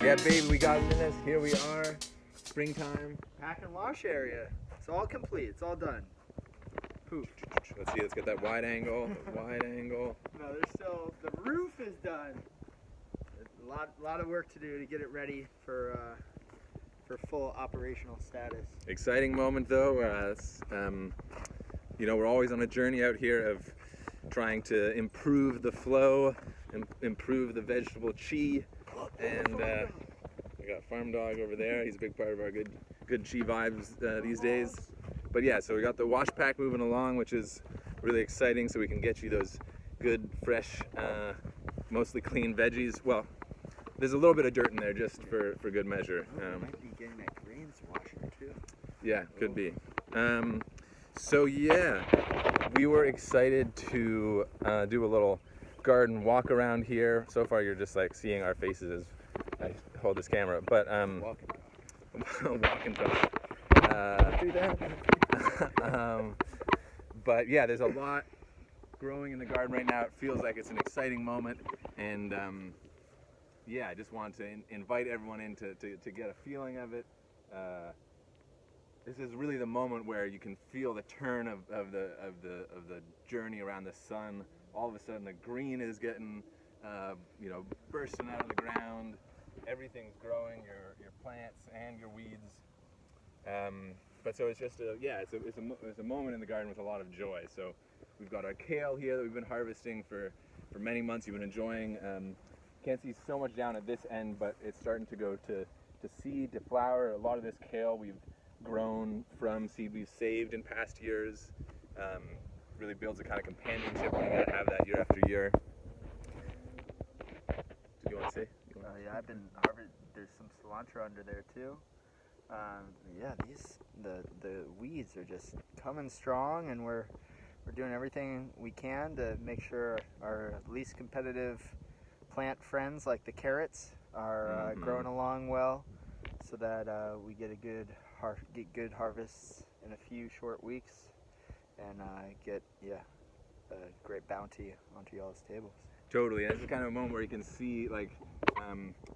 Yeah, baby, we got this. Here we are. Springtime. Pack and wash area. It's all complete. It's all done. Poof. Let's see. Let's get that wide angle. Wide angle. No, there's still, the roof is done. A lot of work to do to get it ready for full operational status. Exciting moment though. You know, we're always on a journey out here of trying to improve the flow, improve the vegetable chi, and we got Farm Dog over there. He's a big part of our good chi vibes these days. But yeah, so we got the wash pack moving along, which is really exciting. So we can get you those good, fresh, mostly clean veggies. Well, there's a little bit of dirt in there just for good measure. Might be getting that grains washer too. Yeah, could be. So yeah, we were excited to do a little garden walk around here. So far you're just like seeing our faces as I hold this camera, but walking talk. But yeah, there's a lot growing in the garden right now. It feels like it's an exciting moment, and yeah, I just want to invite everyone in to get a feeling of it. This is really the moment where you can feel the turn of the journey around the sun. All of a sudden, the green is getting, bursting out of the ground. Everything's growing, your plants and your weeds. But so it's just it's a moment in the garden with a lot of joy. So we've got our kale here that we've been harvesting for many months. You've been enjoying. Can't see so much down at this end, but it's starting to go to seed, to flower. A lot of this kale we've grown from seed we've saved in past years. Really builds a kind of companionship when you gotta have that year after year. Do you want to say? Yeah, I've been there's some cilantro under there too. Yeah, the weeds are just coming strong, and we're doing everything we can to make sure our least competitive plant friends like the carrots are growing along well, so that we get good harvests in a few short weeks, and get a great bounty onto y'all's tables. Totally, and it's the kind of a moment where you can see, like,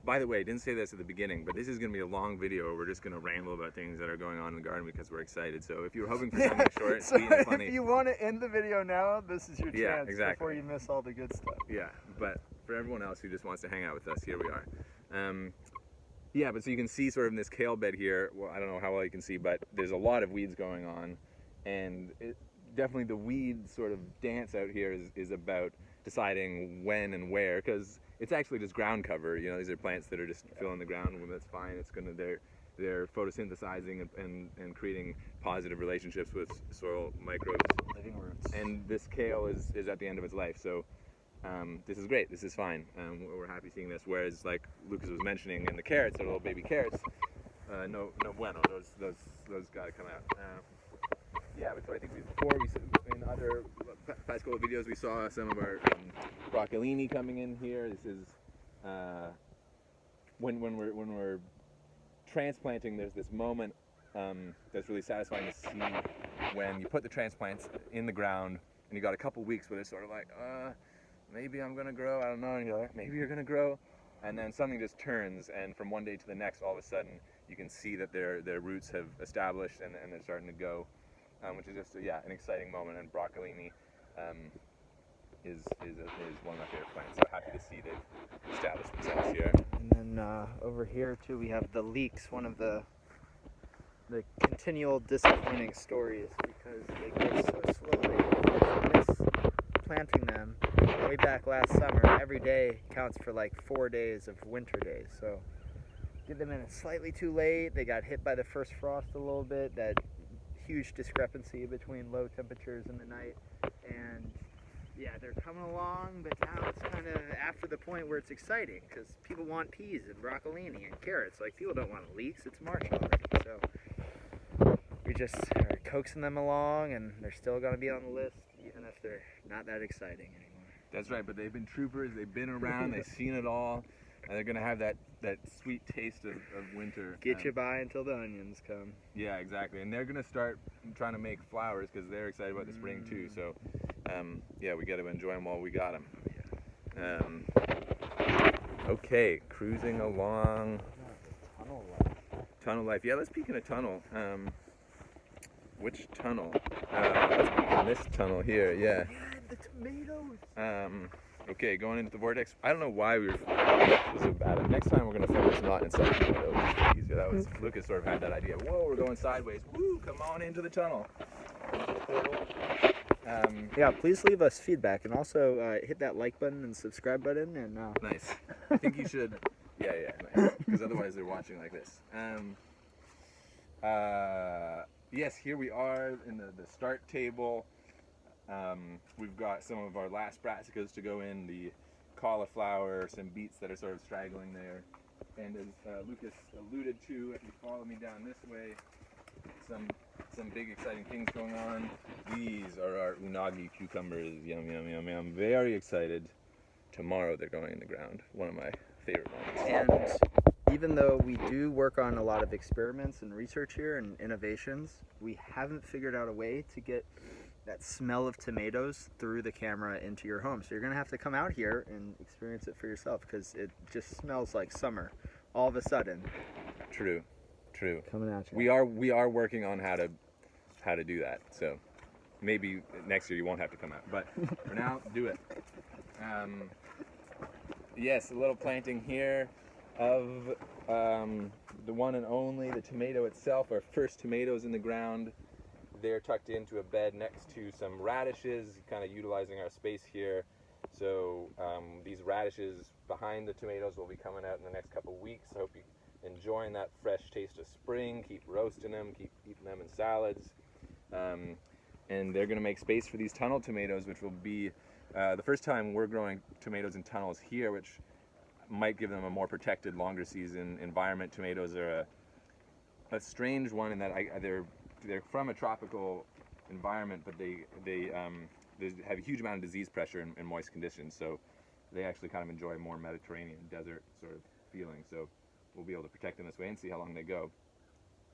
by the way, I didn't say this at the beginning, but this is going to be a long video. We're just going to ramble about things that are going on in the garden because we're excited. So if you were hoping for something short, so sweet and funny. If you want to end the video now, this is your chance exactly. before you miss all the good stuff. Yeah, but for everyone else who just wants to hang out with us, here we are. Yeah, but so you can see sort of in this kale bed here, well, I don't know how well you can see, but there's a lot of weeds going on, and definitely the weed sort of dance out here is about deciding when and where, because it's actually just ground cover. You know, these are plants that are just filling the ground, and that's fine. It's gonna they're photosynthesizing and creating positive relationships with soil microbes. Living roots. And this kale is at the end of its life, so this is great. This is fine. We're happy seeing this. Whereas, like Lucas was mentioning, in the carrots, the little baby carrots, no bueno. Those gotta come out. Yeah, so I think in other past couple of videos we saw some of our broccolini coming in here. This is when we're transplanting. There's this moment that's really satisfying to see when you put the transplants in the ground and you got a couple weeks where they're sort of like, maybe I'm gonna grow. I don't know. And you're like, maybe you're gonna grow, and then something just turns, and from one day to the next, all of a sudden you can see that their roots have established and they're starting to go. Which is just an exciting moment, and broccolini is one of my favorite plants. So happy to see they've established themselves here. And then over here too, we have the leeks, one of the continual disappointing stories, because they grow so slowly. I miss planting them way back last summer. Every day counts for like 4 days of winter days. So get them in slightly too late. They got hit by the first frost a little bit. That huge discrepancy between low temperatures in the night, and yeah, they're coming along, but now it's kind of after the point where it's exciting, because people want peas and broccolini and carrots. Like, people don't want leeks. It's March already, so we just are coaxing them along, and they're still going to be on the list, even if they're not that exciting anymore. That's right, but they've been troopers. They've been around. They've seen it all. And they're going to have that sweet taste of winter. Get you by until the onions come. Yeah, exactly. And they're going to start trying to make flowers because they're excited about the spring too. So, yeah, we got to enjoy them while we got them. Okay, cruising along. Tunnel life. Tunnel life. Yeah, let's peek in a tunnel. Which tunnel? Let's peek in this tunnel here. Yeah. Yeah, the tomatoes. Okay, going into the vortex. I don't know why we were so bad. Next time we're gonna film this not inside the window. It's easier. That was Lucas sort of had that idea. Whoa, we're going sideways. Woo, come on into the tunnel. Yeah, please leave us feedback and also hit that like button and subscribe button and Nice. I think you should. Yeah, nice. Because otherwise they're watching like this. Yes, here we are in the start table. We've got some of our last brassicas to go in, the cauliflower, some beets that are sort of straggling there. And as Lucas alluded to, if you follow me down this way, some big exciting things going on. These are our unagi cucumbers. Yum, yum, yum, yum. Very excited. Tomorrow they're going in the ground. One of my favorite moments. And even though we do work on a lot of experiments and research here and innovations, we haven't figured out a way to get that smell of tomatoes through the camera into your home. So you're gonna have to come out here and experience it for yourself because it just smells like summer all of a sudden. True. Coming at you. We are working on how to do that. So maybe next year you won't have to come out. But for now, do it. Yes, a little planting here of the one and only, the tomato itself, our first tomatoes in the ground. They're tucked into a bed next to some radishes, kind of utilizing our space here. So these radishes behind the tomatoes will be coming out in the next couple weeks. I hope you're enjoying that fresh taste of spring. Keep roasting them, keep eating them in salads. And they're going to make space for these tunnel tomatoes, which will be the first time we're growing tomatoes in tunnels here, which might give them a more protected, longer season environment. Tomatoes are a strange one in that they're from a tropical environment, but they have a huge amount of disease pressure in moist conditions. So they actually kind of enjoy a more Mediterranean desert sort of feeling. So we'll be able to protect them this way and see how long they go.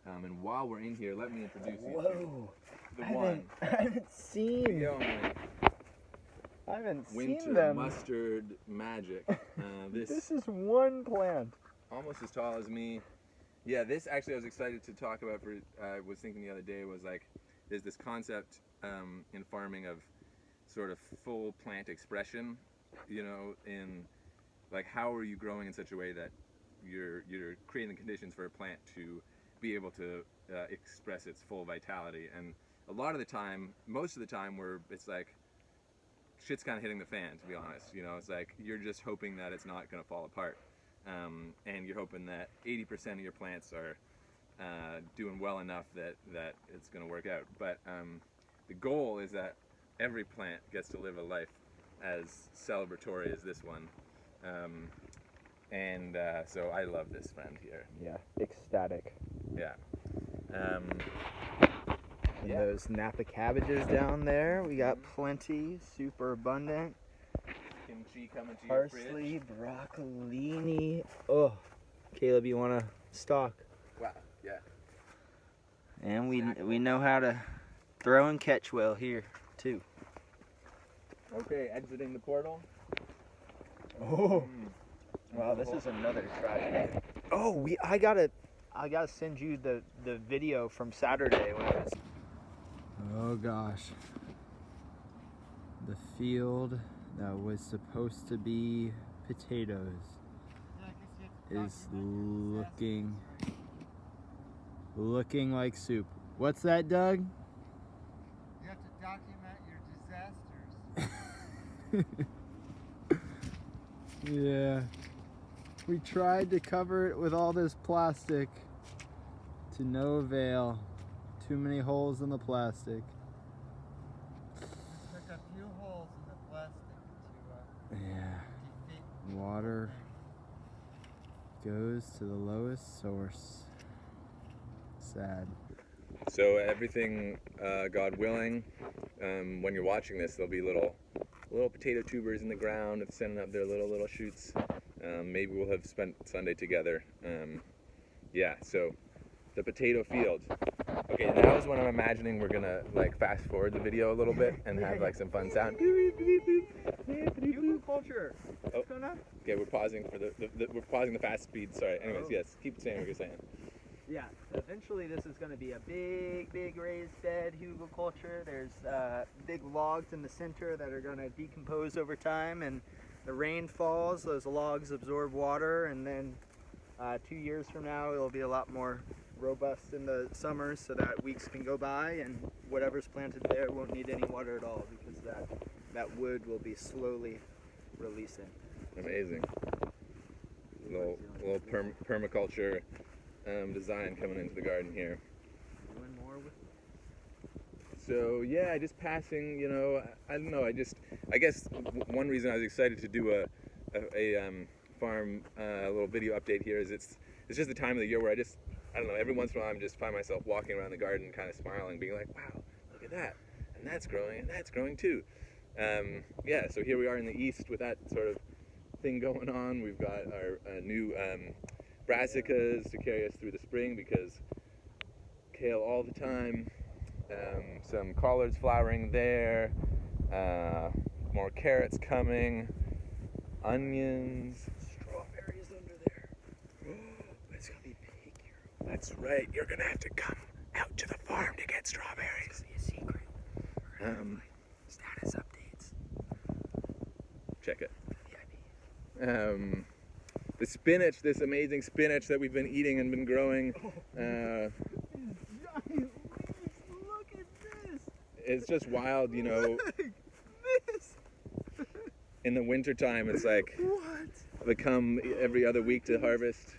And while we're in here, let me introduce you to the one. I haven't seen Winter them. mustard magic. This is one plant. Almost as tall as me. Yeah, this actually I was excited to talk about. I was thinking the other day was like, there's this concept in farming of sort of full plant expression. You know, in like how are you growing in such a way that you're creating the conditions for a plant to be able to express its full vitality. And a lot of the time, most of the time, it's like shit's kind of hitting the fan, to be honest. You know, it's like you're just hoping that it's not going to fall apart, and you're hoping that 80% of your plants are doing well enough that it's going to work out. But the goal is that every plant gets to live a life as celebratory as this one. So I love this friend here. Yeah, ecstatic. Yeah. And those Napa cabbages down there, we got plenty, super abundant. Kimchi coming to your fridge. Parsley, broccolini. Oh, Caleb, you want to stalk? Wow, yeah. And we know how to throw and catch well here too. Okay, exiting the portal. Oh. Wow, this is another try. Oh, I gotta send you the video from Saturday when it was. Oh gosh. The field that was supposed to be potatoes is looking like soup. What's that, Doug? You have to document your disasters. Yeah. We tried to cover it with all this plastic to no avail. Too many holes in the plastic. Took a few holes in the plastic to defeat. Water goes to the lowest source. Sad. So everything, God willing, when you're watching this, there'll be little potato tubers in the ground sending up their little shoots. Maybe we'll have spent Sunday together. Yeah, so the potato field. Okay, now is when I'm imagining we're gonna like fast forward the video a little bit and have like some fun sound. Culture. What's going on? Okay, we're pausing for we're pausing the fast speed. Sorry. Anyways, yes, keep saying what you're saying. Yeah, so eventually this is going to be a big raised bed hugelkultur. There's big logs in the center that are going to decompose over time, and the rain falls, those logs absorb water, and then 2 years from now it'll be a lot more robust in the summers so that weeks can go by and whatever's planted there won't need any water at all because that wood will be slowly releasing. Amazing. Little permaculture design coming into the garden here. Doing more with So yeah, just passing. You know, I don't know. I guess one reason I was excited to do a farm little video update here is it's just the time of the year where I don't know. Every once in a while, I just find myself walking around the garden, kind of smiling, being like, "Wow, look at that, and that's growing too." Yeah. So here we are in the east with that sort of thing going on. We've got our new brassicas to carry us through the spring because kale all the time. Some collards flowering there. More carrots coming. Onions. Strawberries under there. It's gonna be big here. That's right. You're gonna have to come out to the farm to get strawberries. a secret. Status updates. Check it. The spinach, this amazing spinach that we've been eating and been growing. Giant leaves. Look at this. It's just wild, you know. This. In the wintertime, it's like What? they come every other week to harvest,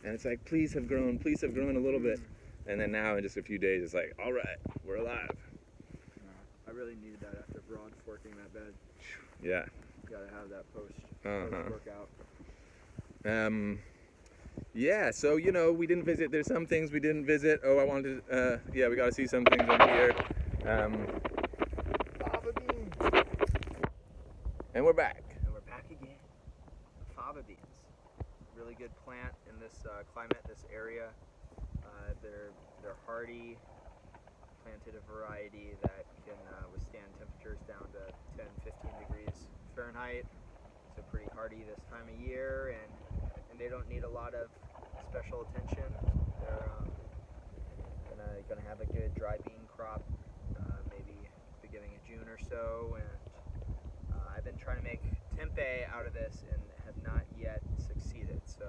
and it's like, please have grown a little bit. And then now, in just a few days, it's like, all right, we're alive. I really needed that after broad forking that bed. Yeah. Gotta have that post workout. Yeah, so, you know, we didn't visit. There's some things we didn't visit. Oh, I wanted to, yeah, we got to see some things over here. Fava beans. And we're back. And we're back again. Fava beans. Really good plant in this climate, this area. They're hardy. Planted a variety that can withstand temperatures down to 10, 15 degrees Fahrenheit. So pretty hardy this time of year, and they don't need a lot of special attention. They're gonna have a good dry bean crop, maybe beginning of June or so. And I've been trying to make tempeh out of this and have not yet succeeded. So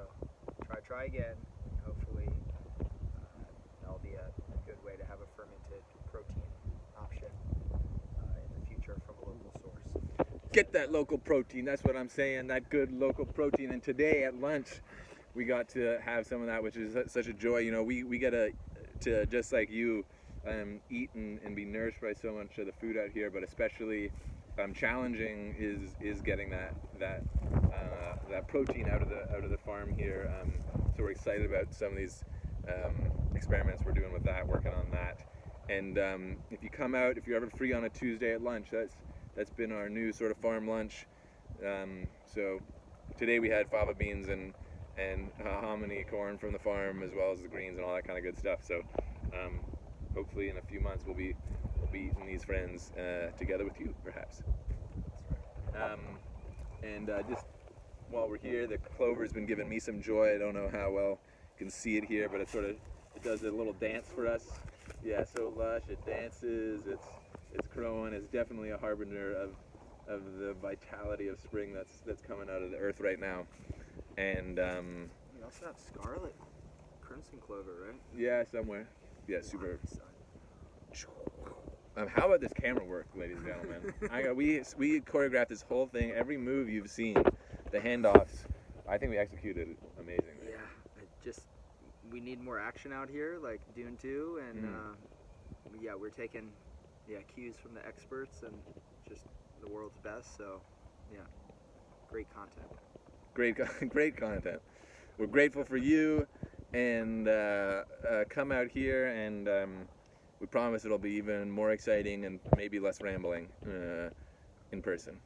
try again. And hopefully that'll be a good way to have a fermented protein option in the future from a local source. Get that local protein. That's what I'm saying. That good local protein. And today at lunch, we got to have some of that, which is such a joy. You know, we get to just like you, eat and be nourished by so much of the food out here. But especially challenging is getting that protein out of the farm here. So we're excited about some of these experiments we're doing with that, working on that. And if you come out, if you're ever free on a Tuesday at lunch, that's been our new sort of farm lunch. So today we had fava beans and hominy corn from the farm, as well as the greens and all that kind of good stuff. So hopefully in a few months we'll be eating these friends together with you, perhaps. Just while we're here, the clover's been giving me some joy. I don't know how well you can see it here, but it does a little dance for us. Yeah, so lush. It dances. It's growing. It's definitely a harbinger of the vitality of spring that's coming out of the earth right now. And You also have scarlet crimson clover, right? yeah, somewhere. Yeah, super. How about this camera work, ladies and gentlemen? We choreographed this whole thing. Every move you've seen, the handoffs, I think we executed it amazingly. Yeah, we need more action out here, like Dune 2, and yeah, we're taking cues from the experts and just the world's best. So, yeah, great content. Great content. We're grateful for you, and come out here, and we promise it'll be even more exciting and maybe less rambling in person.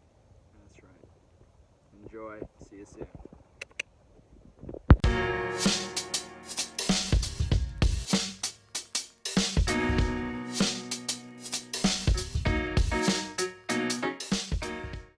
That's right. Enjoy. See you soon.